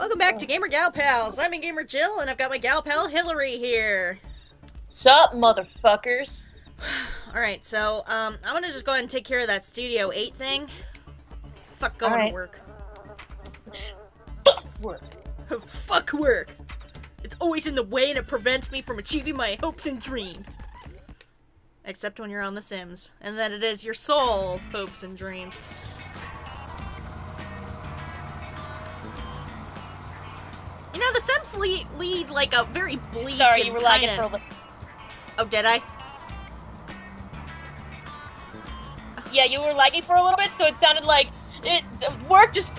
Welcome back to GamerGalPals. I'm in Gamer Jill, and I've got my gal pal Hillary here. Sup, motherfuckers? Alright, so, I'm gonna just go ahead and take care of that Studio 8 thing. Fuck going to work. Fuck work. Fuck work. It's always in the way and it prevents me from achieving my hopes and dreams. Except when you're on The Sims. And then it is your soul hopes and dreams. You know, The Sims lead like a very bleak. Sorry, and you were lagging for a little. Oh, did I? Yeah, you were lagging for a little bit, so it sounded like work just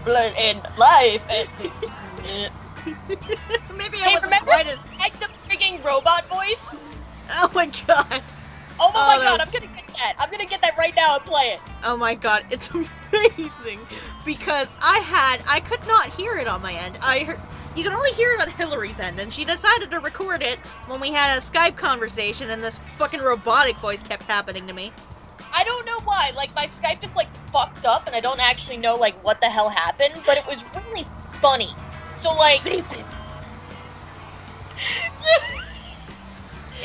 blood and life. Maybe I Hey, wasn't remember quite as. like the freaking robot voice? Oh my god. Oh my god, that's- I'm gonna get that. I'm gonna get that right now and play it. Oh my god, it's amazing because I could not hear it on my end. You can only hear it on Hillary's end, and she decided to record it when we had a Skype conversation, and this fucking robotic voice kept happening to me. I don't know why. Like my Skype just like fucked up, and I don't actually know like what the hell happened, but it was really funny. So like, She saved it.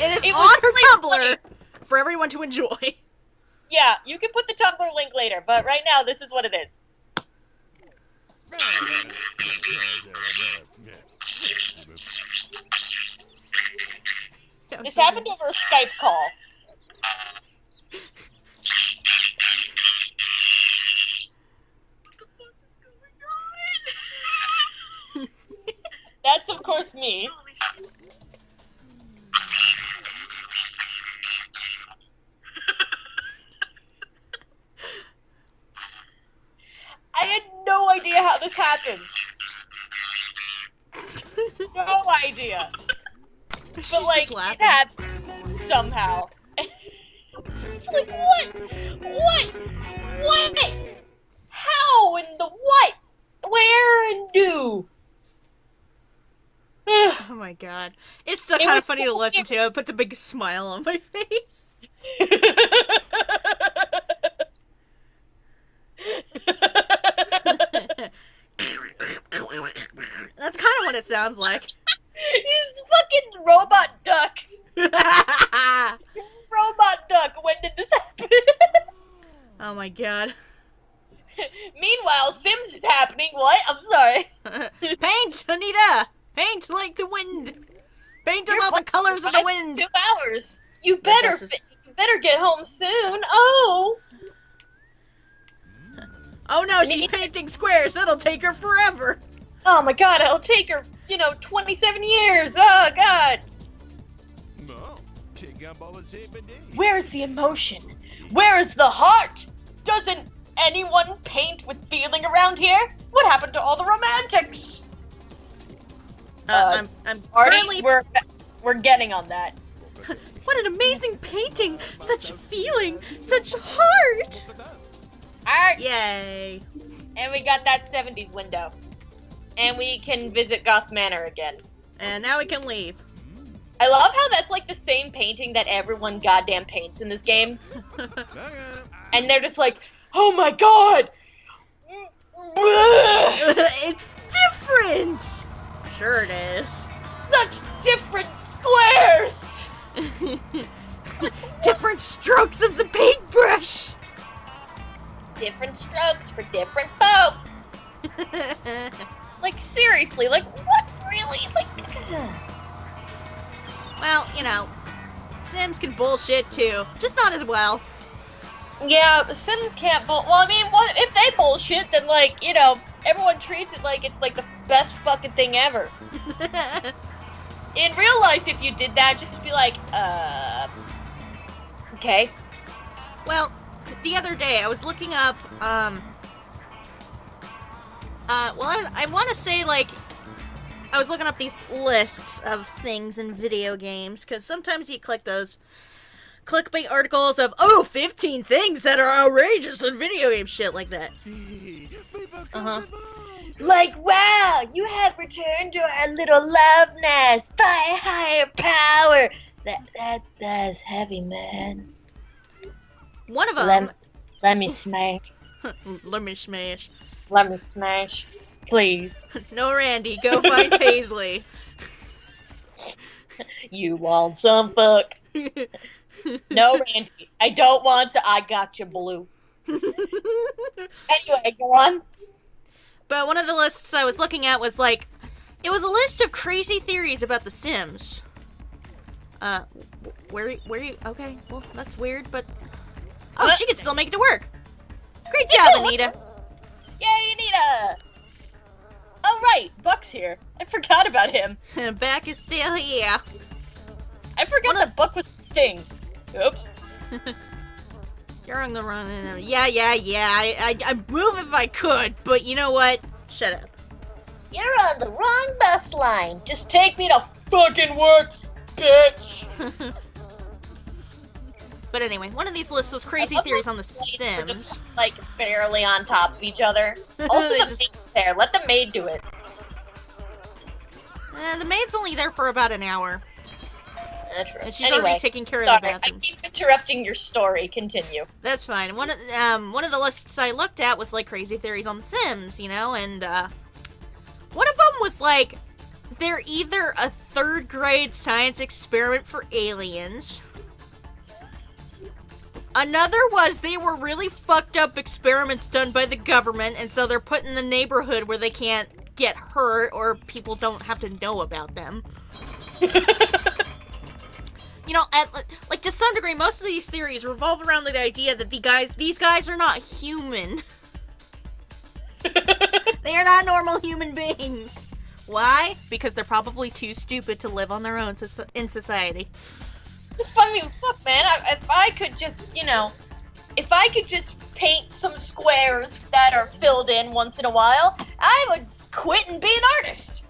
It is It on was her really Tumblr for everyone to enjoy. yeah, you can put the Tumblr link later, but right now this is what it is. This happened over a Skype call. That's of course me. I had no idea how this happened. No idea. She's But like, just laughing. it happened somehow. It's like, what? How and the what? Where and do? Oh my god. It's still It kind was of funny to listen to. It puts a big smile on my face. That's kind of what it sounds like. He's fucking robot duck. Robot duck. When did this happen? Oh my god. Meanwhile, Sims is happening. What? I'm sorry. Paint, Anita! Paint like the wind! Paint with You're all the colors of the wind! 2 hours. You better guess it's- you better get home soon. Oh. Oh no, she's painting squares! That'll take her forever! Oh my god, it'll take her, 27 years. Oh god. Where's the emotion? Where's the heart? Doesn't anyone paint with feeling around here? What happened to all the romantics? I'm Artie, currently... we're getting on that. What an amazing painting! Such feeling! Such heart! Alright, Yay! and we got that 70s window. And we can visit Goth Manor again. And now we can leave. I love how that's like the same painting that everyone goddamn paints in this game. And they're just like, oh my god! It's different! Sure it is. Such different squares! Different strokes of the paintbrush! Different strokes for different folks. Like, seriously, like, what really? Like, Well, Sims can bullshit too. Just not as well. yeah, the Sims can't well, I mean, what if they bullshit, then, like, everyone treats it like it's, like, the best fucking thing ever. In real life, if you did that, just be like, okay. Well, the other day I was looking up, I want to say, like, I was looking up these lists of things in video games, because sometimes you click those clickbait articles of, 15 things that are outrageous in video game shit like that. Uh-huh. Like, wow, you have returned to our little love nest by higher power. That's heavy, man. One of them... Let me smash. Let me smash. Let me smash. please. No, Randy, go find Paisley. You want some fuck? No, Randy, I don't want to. I got you, Blue. Anyway, go on. But one of the lists I was looking at was like, it was a list of crazy theories about The Sims. Where you? Okay, well, that's weird, but... Oh, What? she can still make it to work. Great job, Anita. Yay, Anita! Oh, right, Buck's here. I forgot about him. Back is still here. I forgot that Buck was a thing. Oops. You're on the run. Yeah. I'd move if I could, but you know what? Shut up. You're on the wrong bus line. Just take me to fucking works, bitch. But anyway, one of these lists was crazy theories on The Sims. Just, like, barely on top of each other. Also, the maid's there. Let the maid do it. The maid's only there for about an hour. True. And she's Anyway, already taking care of sorry, the bathroom. I keep interrupting your story. Continue. That's fine. One of the lists I looked at was like crazy theories on The Sims, you know, and one of them was like they're either a third grade science experiment for aliens. Another was they were really fucked up experiments done by the government, and so they're put in the neighborhood where they can't get hurt or people don't have to know about them. You know, like to some degree, most of these theories revolve around the idea that these guys are not human. They are not normal human beings. Why? Because they're probably too stupid to live on their own in society. I mean, fuck, man. If I could just, if I could just paint some squares that are filled in once in a while, I would quit and be an artist.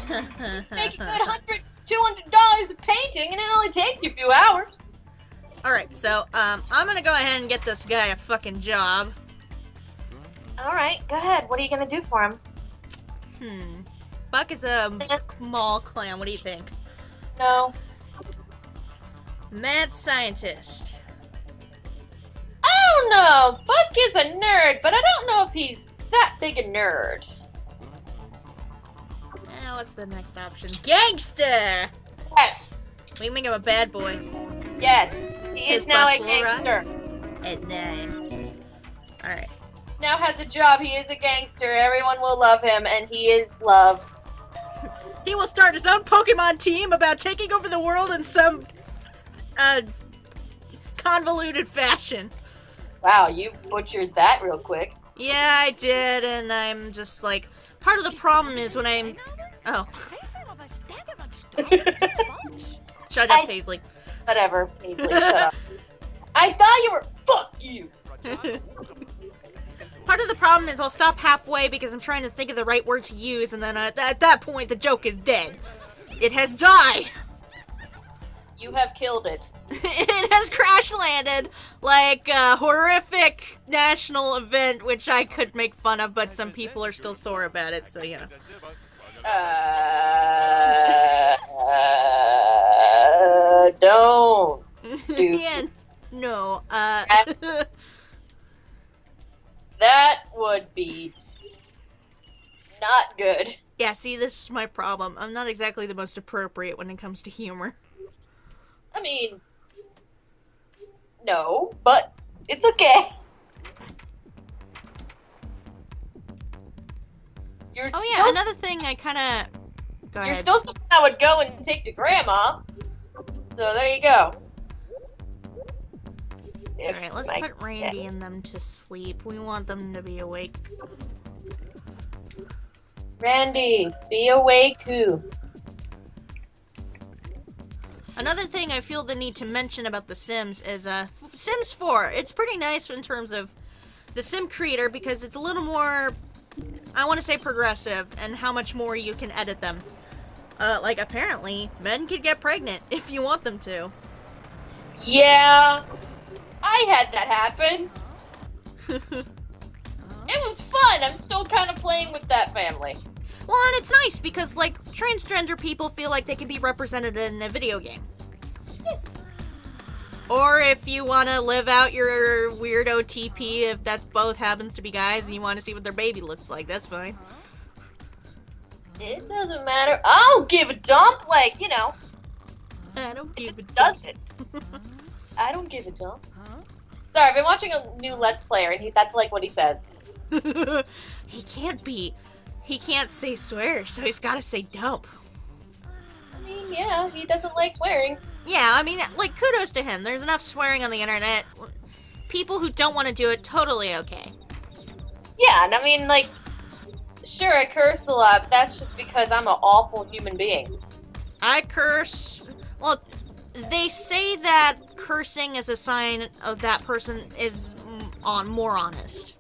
Make a good $100-$200 of painting, and it only takes you a few hours. Alright, so, I'm gonna go ahead and get this guy a fucking job. Alright, go ahead. What are you gonna do for him? Buck is a mall clown. What do you think? No. Mad scientist. I don't know. Buck is a nerd, but I don't know if he's that big a nerd. What's the next option? Gangster! Yes. We can make him a bad boy. Yes. He is His now bus a will gangster. At 9. Alright. Now has a job. He is a gangster. Everyone will love him, and he is loved. He will start his own Pokemon team about taking over the world in some convoluted fashion. Wow, you butchered that real quick. Yeah, I did, and I'm just like, part of the problem is when I'm... Oh. Shut up, Paisley. Whatever, Paisley, shut up. I thought you were... Fuck you! Part of the problem is I'll stop halfway because I'm trying to think of the right word to use, and then at that point, the joke is dead. It has died! You have killed it. It has crash landed like a horrific national event, which I could make fun of, but some people are still sore about it, so you know. Don't. Yeah, no, That would be not good. Yeah, see, this is my problem. I'm not exactly the most appropriate when it comes to humor. I mean, no, but it's okay. You're Oh yeah, another thing I kinda... Go You're ahead. still someone I would go and take to Grandma. So there you go. Alright, let's put Randy and them to sleep. We want them to be awake. Randy, be awake, who? Another thing I feel the need to mention about The Sims is Sims 4. It's pretty nice in terms of the Sim creator because it's a little more, I want to say, progressive and how much more you can edit them. Like, apparently, men can get pregnant if you want them to. Yeah, I had that happen. It was fun. I'm still kind of playing with that family. Well, and it's nice because, like, transgender people feel like they can be represented in a video game. Or if you want to live out your weirdo TP, if that both happens to be guys and you want to see what their baby looks like, that's fine. It doesn't matter. I'll give a dump, like, you know. I don't give a Does it? I don't give a dump. Sorry, I've been watching a new Let's Player, and that's like what he says. He can't say swear, so he's gotta say dump. I mean, yeah, he doesn't like swearing. Yeah, I mean, like, kudos to him. There's enough swearing on the internet. People who don't want to do it, totally okay. Yeah, and I mean, like, sure, I curse a lot, but that's just because I'm an awful human being. I curse. Well, they say that cursing is a sign of that person is more honest.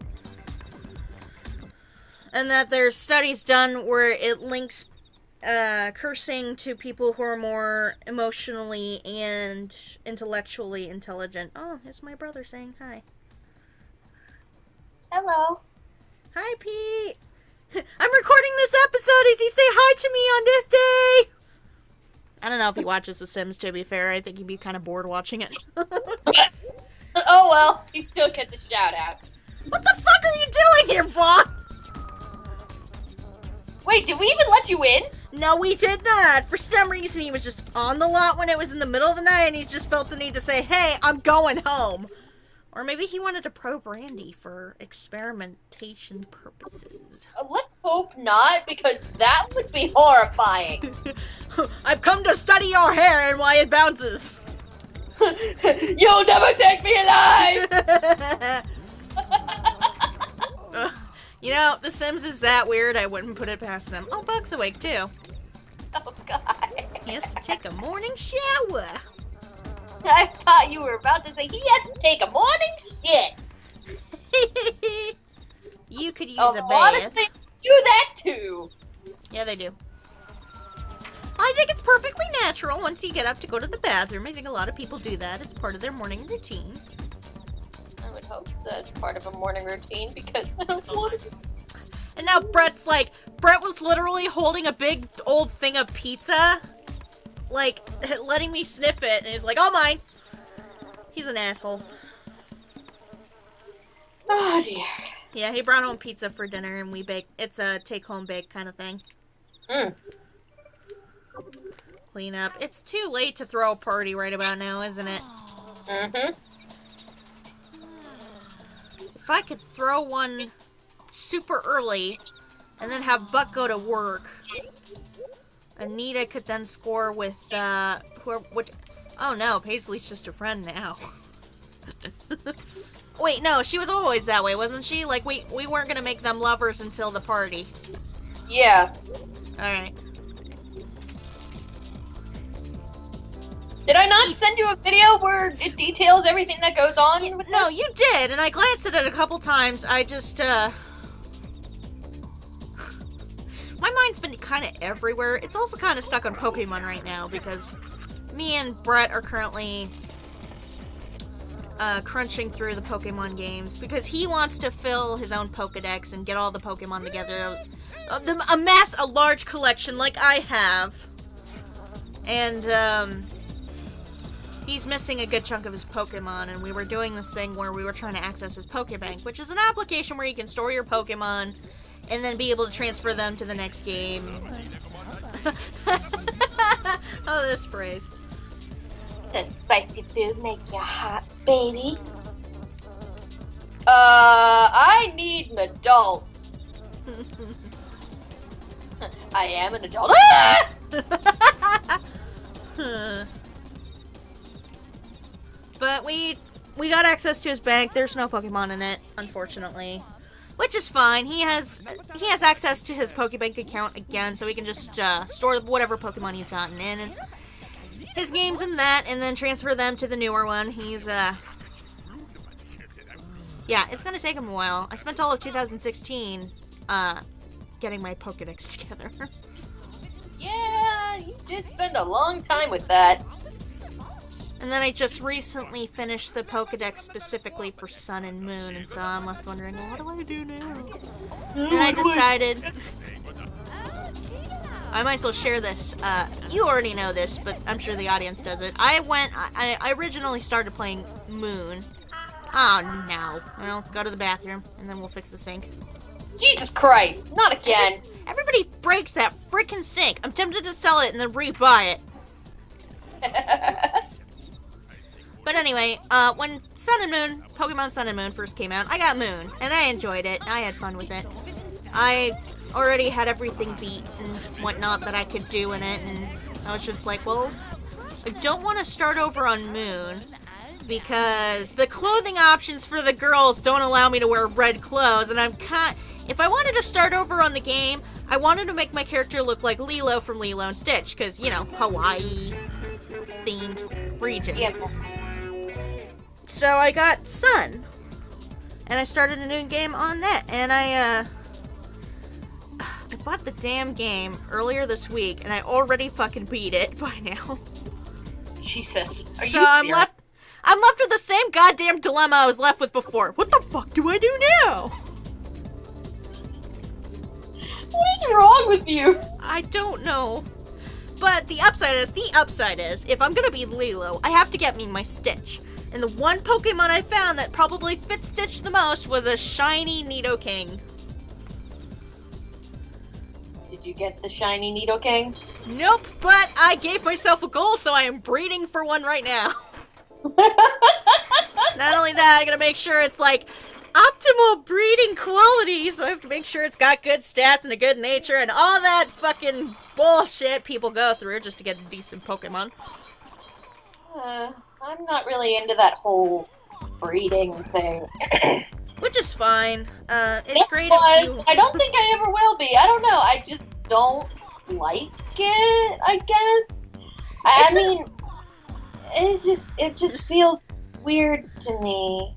And that there's studies done where it links cursing to people who are more emotionally and intellectually intelligent. Oh, it's my brother saying hi. Hello. Hi, Pete. I'm recording this episode. Does he say hi to me on this day? I don't know if he watches The Sims, to be fair. I think he'd be kind of bored watching it. Oh well, he still gets a shout out. What the fuck are you doing here, Vaughn? Wait, did we even let you in? No, we did not. For some reason, he was just on the lot when it was in the middle of the night, and he just felt the need to say, hey, I'm going home. Or maybe he wanted to probe Randy for experimentation purposes. Let's hope not, because that would be horrifying. I've come to study your hair and why it bounces. You'll never take me alive! You know, The Sims is that weird, I wouldn't put it past them. Oh, Bug's awake, too. Oh, God. He has to take a morning shower. I thought you were about to say he has to take a morning shit. You could use a a lot bath. of things do that, too. Yeah, they do. I think it's perfectly natural once you get up to go to the bathroom. I think a lot of people do that. It's part of their morning routine. I would hope that's part of a morning routine, because I don't want to. And now Brett was literally holding a big old thing of pizza, like, letting me sniff it, and he's like, oh, mine. He's an asshole. Oh, dear. Yeah, he brought home pizza for dinner, and we baked. It's a take-home bake kind of thing. Clean up. It's too late to throw a party right about now, isn't it? Mm-hmm. If I could throw one super early, and then have Buck go to work, Anita could then score with, oh no, Paisley's just a friend now. Wait, no, she was always that way, wasn't she? Like, we weren't gonna make them lovers until the party. Yeah. Alright. Did I not send you a video where it details everything that goes on? With No, you did, and I glanced at it a couple times. I just, my mind's been kind of everywhere. It's also kind of stuck on Pokemon right now, because me and Brett are currently crunching through the Pokemon games, because he wants to fill his own Pokedex and get all the Pokemon together. Amass a large collection like I have. And, he's missing a good chunk of his Pokemon, and we were doing this thing where we were trying to access his Pokebank, which is an application where you can store your Pokemon and then be able to transfer them to the next game. Oh, this phrase. Does spicy food make you hot, baby? I need an adult. I am an adult. Ah! But we got access to his bank. There's no Pokemon in it, unfortunately. Which is fine. He has access to his Pokebank account again, so he can just store whatever Pokemon he's gotten in, and his games in that, and then transfer them to the newer one. He's yeah, it's gonna take him a while. I spent all of 2016 getting my Pokedex together. Yeah, you did spend a long time with that. And then I just recently finished the Pokedex specifically for Sun and Moon, and so I'm left wondering, well, what do I do now? And I decided I might as well share this. You already know this, but I'm sure the audience does it. I originally started playing Moon. Oh, no. Well, go to the bathroom, and then we'll fix the sink. Jesus Christ, not again. Everybody breaks that freaking sink. I'm tempted to sell it and then rebuy it. But anyway, when Pokemon Sun and Moon first came out, I got Moon, and I enjoyed it. I had fun with it. I already had everything beat and whatnot that I could do in it, and I was just like, well, I don't want to start over on Moon, because the clothing options for the girls don't allow me to wear red clothes, and if I wanted to start over on the game, I wanted to make my character look like Lilo from Lilo and Stitch, because, you know, Hawaii-themed region. Yeah. So I got Sun, and I started a new game on that, and I bought the damn game earlier this week, and I already fucking beat it by now. Jesus. Are so you I'm serious? left with the same goddamn dilemma I was left with before. What the fuck do I do now? What is wrong with you? I don't know. But the upside is, if I'm gonna be Lilo, I have to get me my Stitch. And the one Pokemon I found that probably fits Stitch the most was a shiny Nidoking. Did you get the shiny Nidoking? Nope, but I gave myself a goal, so I am breeding for one right now. Not only that, I gotta make sure it's like optimal breeding quality, so I have to make sure it's got good stats and a good nature and all that fucking bullshit people go through just to get a decent Pokemon. I'm not really into that whole breeding thing. Which is fine. It's great But if you... I don't think I ever will be. I don't know. I just don't like it, I guess. I mean, it just feels weird to me.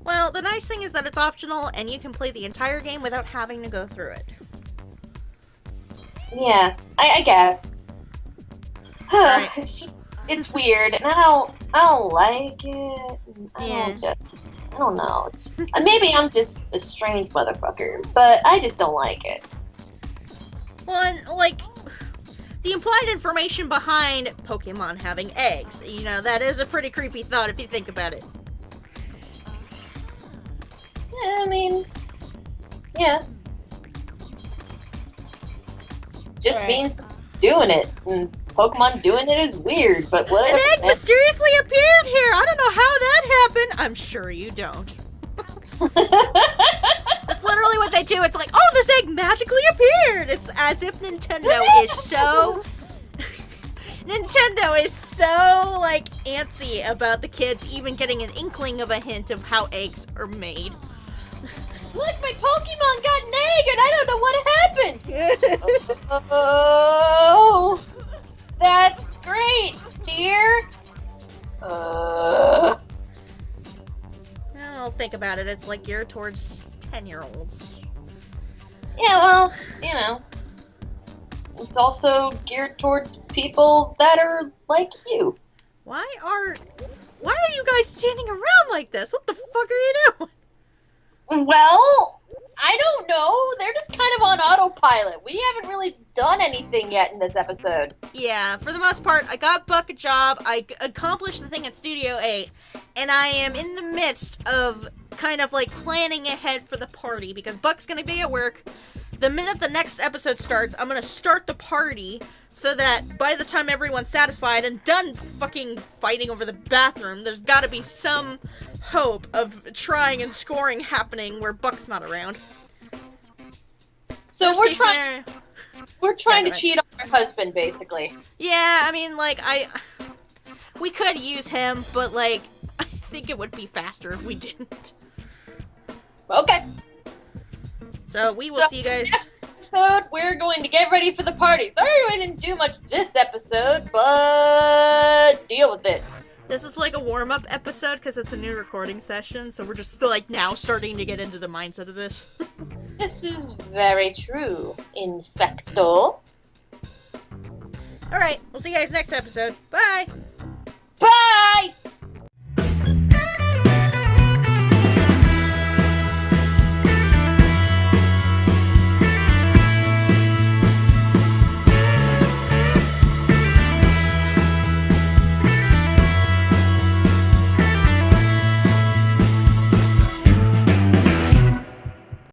Well, the nice thing is that it's optional and you can play the entire game without having to go through it. Yeah, I guess. Right. It's weird, and I don't like it. I don't know. It's maybe I'm just a strange motherfucker, but I just don't like it. Well, and, like, the implied information behind Pokemon having eggs, you know, that is a pretty creepy thought if you think about it. Yeah, I mean, yeah. Just Right. means doing it, and Pokemon doing it is weird, but whatever. An egg mysteriously appeared here! I don't know how that happened! I'm sure you don't. That's literally what they do. It's like, oh, this egg magically appeared! It's as if Nintendo is so... Nintendo is so, like, antsy about the kids even getting an inkling of a hint of how eggs are made. Look, my Pokemon got an egg, and I don't know what happened! Oh, that's great, dear! Well, think about it. It's like geared towards 10-year-olds. Yeah, well, you know. It's also geared towards people that are like you. Why are you guys standing around like this? What the fuck are you doing? Well, I don't know. They're just kind of on autopilot. We haven't really done anything yet in this episode. Yeah, for the most part, I got Buck a job, I accomplished the thing at Studio 8, and I am in the midst of kind of like planning ahead for the party, because Buck's gonna be at work. The minute the next episode starts, I'm gonna start the party, so that by the time everyone's satisfied and done fucking fighting over the bathroom, there's gotta be some hope of trying and scoring happening where Buck's not around. So Worst we're case trying scenario- to cheat on our husband, basically. Yeah, I mean, like, we could use him, but, like, I think it would be faster if we didn't. Okay. So, we will see you guys. Episode, we're going to get ready for the party. Sorry we didn't do much this episode, but deal with it. This is like a warm-up episode, because it's a new recording session, so we're just, like, now starting to get into the mindset of this. This is very true, infecto. Alright, we'll see you guys next episode. Bye!